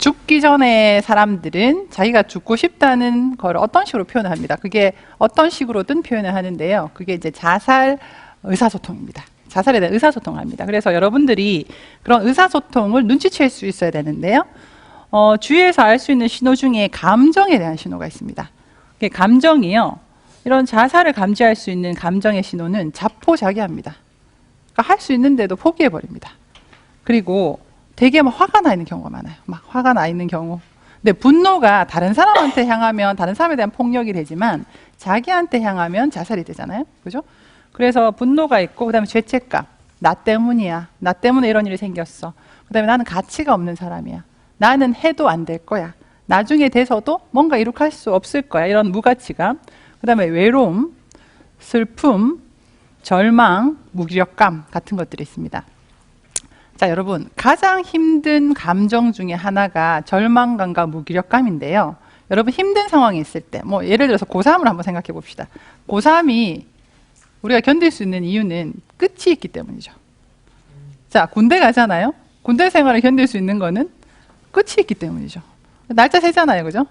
죽기 전에 사람들은 자기가 죽고 싶다는 걸 어떤 식으로 표현을 합니다. 그게 어떤 식으로든 표현을 하는데요. 그게 이제 자살 의사소통입니다. 자살에 대한 의사소통을 합니다. 그래서 여러분들이 그런 의사소통을 눈치챌 수 있어야 되는데요. 주위에서 알 수 있는 신호 중에 감정에 대한 신호가 있습니다. 감정이요. 이런 자살을 감지할 수 있는 감정의 신호는 자포자기합니다. 그러니까 할 수 있는데도 포기해버립니다. 그리고 되게 막 화가 나 있는 경우가 많아요. 막 화가 나 있는 경우. 근데 분노가 다른 사람한테 향하면 다른 사람에 대한 폭력이 되지만 자기한테 향하면 자살이 되잖아요. 그죠? 그래서 분노가 있고 그다음에 죄책감. 나 때문이야. 나 때문에 이런 일이 생겼어. 그다음에 나는 가치가 없는 사람이야. 나는 해도 안 될 거야. 나중에 돼서도 뭔가 이룩할 수 없을 거야. 이런 무가치감. 그다음에 외로움, 슬픔, 절망, 무기력감 같은 것들이 있습니다. 자, 여러분, 가장 힘든 감정 중에 하나가 절망감과 무기력감인데요. 여러분, 힘든 상황이 있을 때, 뭐 예를 들어서 고3을 한번 생각해 봅시다. 고3이 우리가 견딜 수 있는 이유는 끝이 있기 때문이죠. 자, 군대 가잖아요. 군대 생활을 견딜 수 있는 거는 끝이 있기 때문이죠. 날짜 세잖아요, 그죠?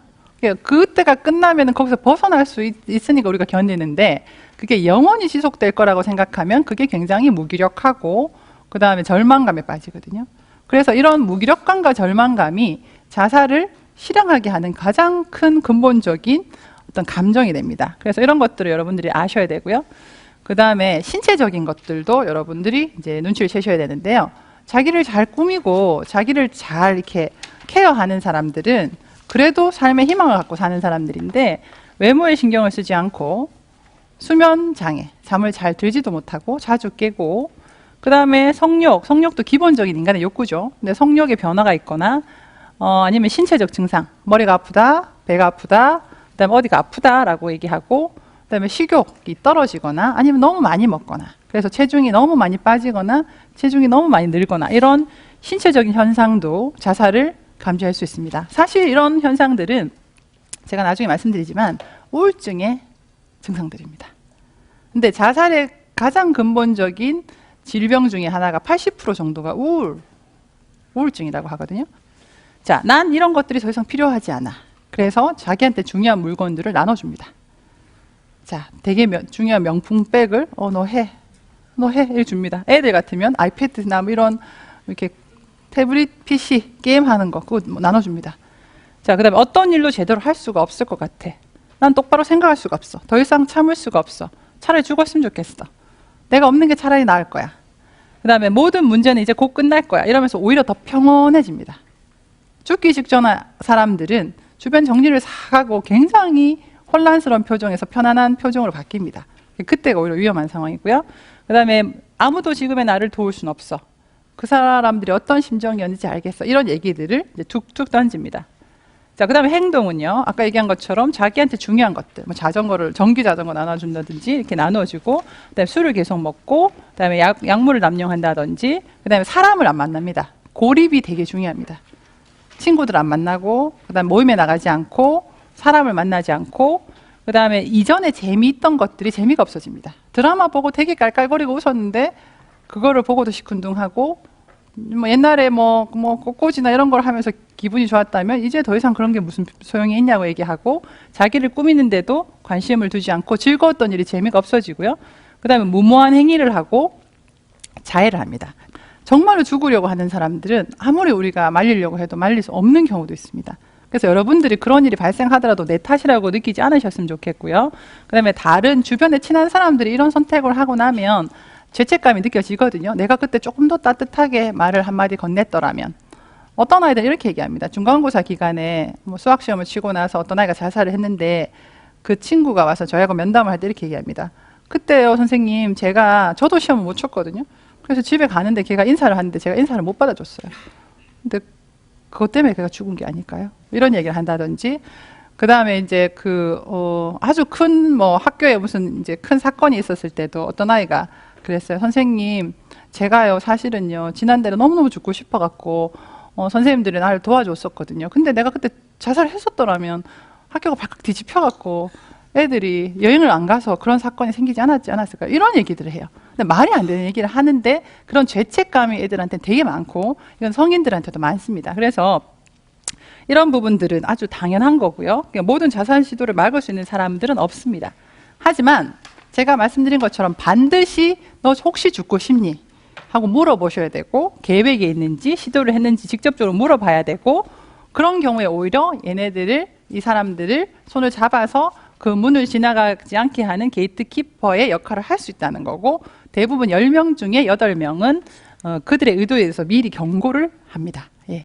그때가 끝나면 거기서 벗어날 수 있으니까 우리가 견디는데, 그게 영원히 지속될 거라고 생각하면 그게 굉장히 무기력하고 그 다음에 절망감에 빠지거든요. 그래서 이런 무기력감과 절망감이 자살을 실행하게 하는 가장 큰 근본적인 어떤 감정이 됩니다. 그래서 이런 것들을 여러분들이 아셔야 되고요. 그 다음에 신체적인 것들도 여러분들이 이제 눈치를 채셔야 되는데요. 자기를 잘 꾸미고 자기를 잘 이렇게 케어하는 사람들은 그래도 삶의 희망을 갖고 사는 사람들인데, 외모에 신경을 쓰지 않고 수면 장애, 잠을 잘 들지도 못하고 자주 깨고, 그 다음에 성욕도 기본적인 인간의 욕구죠. 근데 성욕에 변화가 있거나 아니면 신체적 증상, 머리가 아프다, 배가 아프다, 그 다음에 어디가 아프다라고 얘기하고, 그 다음에 식욕이 떨어지거나 아니면 너무 많이 먹거나, 그래서 체중이 너무 많이 빠지거나 체중이 너무 많이 늘거나, 이런 신체적인 현상도 자살을 감지할 수 있습니다. 사실 이런 현상들은 제가 나중에 말씀드리지만 우울증의 증상들입니다. 근데 자살의 가장 근본적인 질병 중에 하나가 80% 정도가 우울증이라고 하거든요. 자, 난 이런 것들이 더 이상 필요하지 않아. 그래서 자기한테 중요한 물건들을 나눠줍니다. 자, 되게 중요한 명품백을 너 해 이렇게 줍니다. 애들 같으면 아이패드나 뭐 이런 이렇게 태블릿, PC, 게임하는 거 그거 나눠줍니다. 자, 그 다음에 어떤 일도 제대로 할 수가 없을 것 같아. 난 똑바로 생각할 수가 없어. 더 이상 참을 수가 없어. 차라리 죽었으면 좋겠어. 내가 없는 게 차라리 나을 거야. 그 다음에 모든 문제는 이제 곧 끝날 거야. 이러면서 오히려 더 평온해집니다. 죽기 직전 사람들은 주변 정리를 싹 하고 굉장히 혼란스러운 표정에서 편안한 표정으로 바뀝니다. 그때가 오히려 위험한 상황이고요. 그 다음에 아무도 지금의 나를 도울 수는 없어. 그 사람들이 어떤 심정이었는지 알겠어. 이런 얘기들을 이제 툭툭 던집니다. 자, 그 다음에 행동은요. 아까 얘기한 것처럼 자기한테 중요한 것들, 뭐 자전거를, 전기 자전거 나눠준다든지 이렇게 나눠주고, 그 다음에 술을 계속 먹고, 그 다음에 약물을 남용한다든지, 그 다음에 사람을 안 만납니다. 고립이 되게 중요합니다. 친구들 안 만나고, 그 다음에 모임에 나가지 않고, 사람을 만나지 않고, 그 다음에 이전에 재미있던 것들이 재미가 없어집니다. 드라마 보고 되게 깔깔거리고 웃었는데 그거를 보고도 시큰둥하고, 뭐 옛날에 뭐 꽃꽂이나 이런 걸 하면서 기분이 좋았다면 이제 더 이상 그런 게 무슨 소용이 있냐고 얘기하고, 자기를 꾸미는데도 관심을 두지 않고 즐거웠던 일이 재미가 없어지고요. 그 다음에 무모한 행위를 하고 자해를 합니다. 정말로 죽으려고 하는 사람들은 아무리 우리가 말리려고 해도 말릴 수 없는 경우도 있습니다. 그래서 여러분들이 그런 일이 발생하더라도 내 탓이라고 느끼지 않으셨으면 좋겠고요. 그 다음에 다른 주변에 친한 사람들이 이런 선택을 하고 나면 죄책감이 느껴지거든요. 내가 그때 조금 더 따뜻하게 말을 한마디 건넸더라면. 어떤 아이들은 이렇게 얘기합니다. 중간고사 기간에 뭐 수학시험을 치고 나서 어떤 아이가 자살을 했는데 그 친구가 와서 저하고 면담을 할 때 이렇게 얘기합니다. 그때요 선생님, 저도 시험을 못 쳤거든요. 그래서 집에 가는데 걔가 인사를 하는데 제가 인사를 못 받아줬어요. 근데 그것 때문에 걔가 죽은 게 아닐까요? 이런 얘기를 한다든지, 그 다음에 이제 아주 큰 뭐 학교에 무슨 이제 큰 사건이 있었을 때도 어떤 아이가 그랬어요. 선생님, 제가요 사실은요 지난달에 너무너무 죽고 싶어갖고 선생님들이 나를 도와줬었거든요. 근데 내가 그때 자살했었더라면 학교가 발칵 뒤집혀갖고 애들이 여행을 안 가서 그런 사건이 생기지 않았을까, 이런 얘기들을 해요. 근데 말이 안 되는 얘기를 하는데 그런 죄책감이 애들한테 되게 많고, 이건 성인들한테도 많습니다. 그래서 이런 부분들은 아주 당연한 거고요. 그러니까 모든 자살 시도를 막을 수 있는 사람들은 없습니다. 하지만 제가 말씀드린 것처럼 반드시 너 혹시 죽고 싶니? 하고 물어보셔야 되고, 계획이 있는지 시도를 했는지 직접적으로 물어봐야 되고, 그런 경우에 오히려 이 사람들을 손을 잡아서 그 문을 지나가지 않게 하는 게이트키퍼의 역할을 할 수 있다는 거고, 대부분 10명 중에 8명은 그들의 의도에 대해서 미리 경고를 합니다. 예.